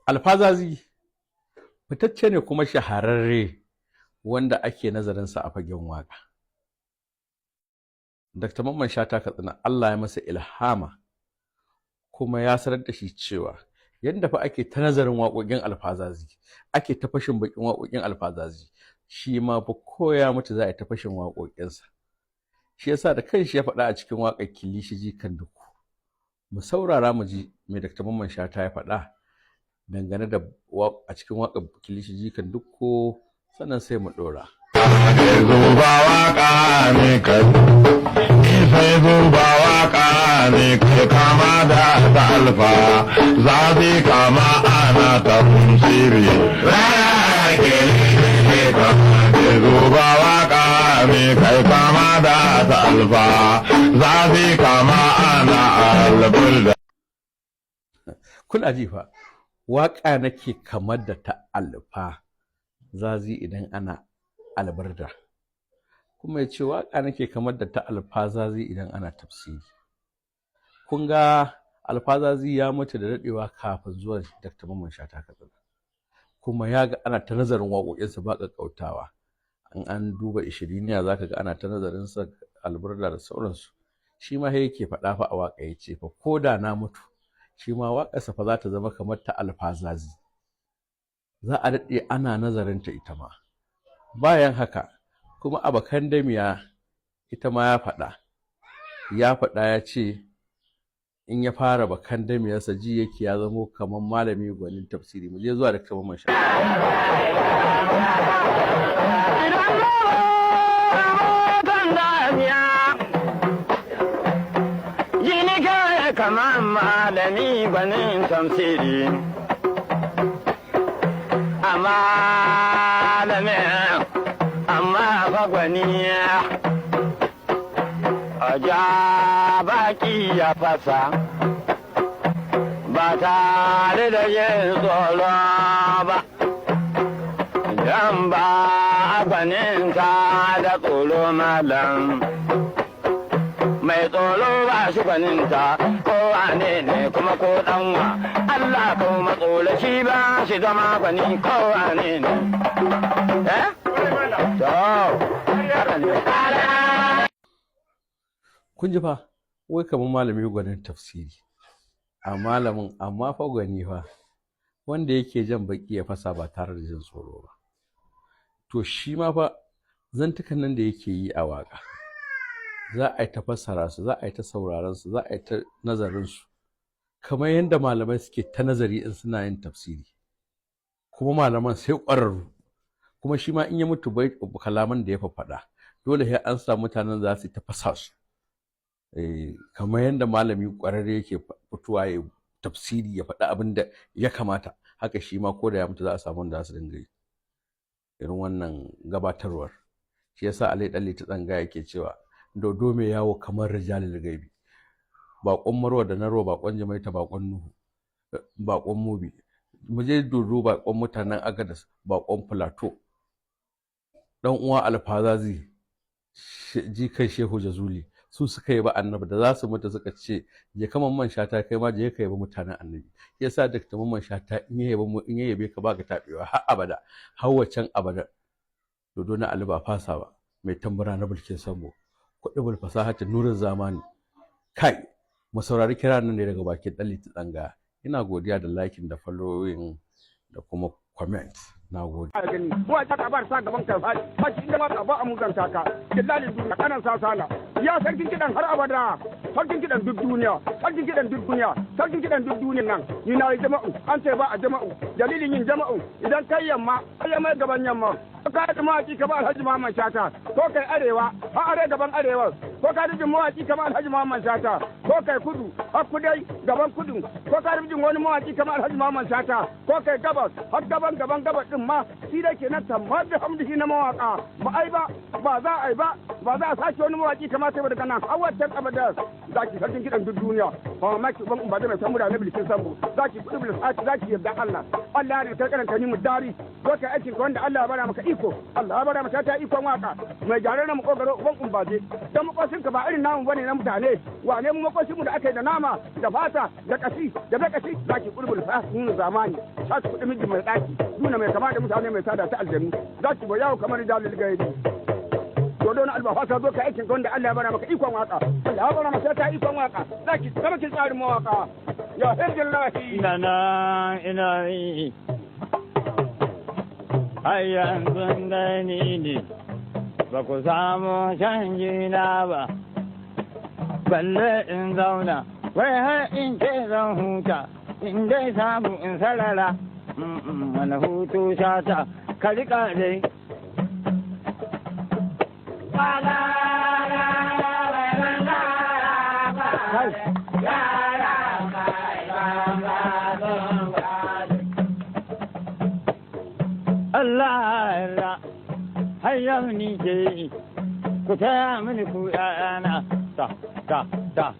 Alfazazi fitacce ne kuma shahararre wanda ake nazarinsa a fagen waƙa. Dr. Mamman Shata Katsina Allah ya masa ilhama kuma ya sanar da shi cewa yadda fa ake ta nazarin waƙoƙin alfazazi, ake ta fashin baƙin waƙoƙin alfazazi, shi ma fa koya mutu za a yi ta fashin waƙoƙinsa. Shi yasa da kanshi ya faɗa a cikin waƙar Kilishi Jikan Dukku. Mu saurara mu ji me Dr. Mamman Shata ya faɗa dangane da a cikin waƙar Kilishi Jikan Dukku, sannan sai mu ɗora. Zuba waƙa ne kai, sai zuba waƙa ne kai kama da ta alfa, zafi kama ana ta musiri. Zuba waƙa ne kai kama da ta alfa, zafi kama ana albulda. Kuna ji fa, waƙa nake kamar da ta alfa, zazi idan ana albarda, kuma ya ce waƙa nake kamar da ta alfazazi idan ana tafsiri. Kun ga alfazazi ya mutu da daɗewa kafin zuwan Dr. Mamman Shata Katsina, kuma ya ga ana ta nazarin waƙoƙinsa ba ƙaƙƙautawa. An duba ishiriniya za ka ga ana ta nazarinsa, albarda da sauransu. Shi ma yake faɗa fa a waƙa, ya ce fa ko da na mutu, shi ma waƙarsa fa za ta zama kamar ta alfazazi, za a daɗe ana nazarinta ita ma. Bayan haka kuma Abakan Damiya ita ma ya faɗa ya ce in ya fara Bakan Damiyarsa ji yake ya zamo kamar malami gwanin tafsiri. Mu je zuwa da kamar man sha. Kamar malami gwanin tafsiri, amma gwani a ja baki ya fasa ba tare da yin tsoro ba, idan ba a gwaninta da tsoro malam mai tsoro ba shi gwaninta ko wane ne kuma ko ɗanwa Allah ko matsolaci ba shi zama gwani ko wane ne. Kun ji fa, wai kamar malami gwanin tafsiri, a malamin amma fa gwani fa wanda yake jan baki ya fasa ba tare da jin tsoro ba. To shi ma fa zantukan nan da yake yi a waka, za a yi ta fassara su, za a yi ta sauraron su, za a yi ta nazarin su, kamar yadda malamai suke ta nazari in suna yin tafsiri, kuma malaman sai ƙwararru. Kuma shi ma in ya mutu bai kalaman da ya faɗa, dole sai an samu mutanen za su ta fasa su. Kamar yadda malami ƙwararre yake fitowa ya tafsiri ya faɗi abin da ya kamata, haka shi ma ko da ya mutu za a samu wanda za su dinga yi irin wannan gabatarwar. Shi yasa Alai Dalli ta tsanga yake cewa dodo mai yawo kamar rijalil gaibi, baƙon Marwa da Narwa, baƙon Jamaita, baƙon Nuhu, baƙon Mubi, mu je dodo baƙon mutanen Agadas, baƙon Plateau, dan uwa alfazazi jikan Shehu Jazuli, su suka yi ba annabi da za su mutu suka ce je ka Mamman Shata kai ma je ka yabi mutanen annabi. Yasa Dr. Mamman Shata in ya yabe ka baka tabewa har abada, har wacan abada. Dodo na Ali ba fasa ba, mai tambura na Bilkin Sambo, kuɗi fasahati nurin zamani. Kai mu saurari kira nan ne daga bakin Dalli ta tsanga. Ina godiya da liking da following da kuma comment. Na gode. Buwa ta kabar sa gaban kai ba shi da ba a muzanta ka. Killalin duniya kanan sasala. Ya sarkin kidan har abada. Sarkin kidan duk duniya. Sarkin kidan duk duniya. Sarkin kidan duk duniyan nan. Ni na yi jama'u. An ce ba a jama'u. Dalilin yin jama'u idan kai yamma, kai mai gaban yamma. Ko ka da mawaki kamar Alhaji Muhammad Shata. Ko kai arewa, a are gaban arewa. Ko ka da mawaki kamar Alhaji Muhammad Shata. Ko kai kudu, a kudai gaban kudu. Ko ka da wani mawaki kamar Alhaji Muhammad Shata. Ko kai gabas, har gaban gabas ma shi da ke nan tamar da hamdihi na mawaka ba ai ba za a yi ba za a sake wani mawaki kamar sai daga nan har wancan abada zaki sarkin kiɗan duk duniya ba mamaki ban umba da mai san mura na bilkin sambo zaki kudu bil sati zaki yarda Allah Allah ne ta karanta ni mu dari zo ka aikin ka wanda Allah ya bara maka iko Allah ya bara maka ta ikon waka mai gyare na mu kogaro uban umbaje dan makosin ka ba irin namu bane na mutane wane mu makosin mu da aka yi da nama da fata da kashi da bakashi zaki kudu bil sati ni zamani ta kudu miji mai daki duna mai kama da mutane mai sada ta aljanu zaki ba yawo kamar dalil gaibi to don albafa ka zo ka aikin ka wanda Allah ya bara maka ikon waka Allah ya bara maka ta ikon waka zaki zama kin tsarin mawaka ya alhamdulillah ina yi ai yanzu gani ne ba ku samu canji na ba balle in zauna wai har in ce zan huta in dai samu in sarara wani hutu shata ka riƙa dai Allah har yau ni ke ku taya mini ku ‘ya'yana ta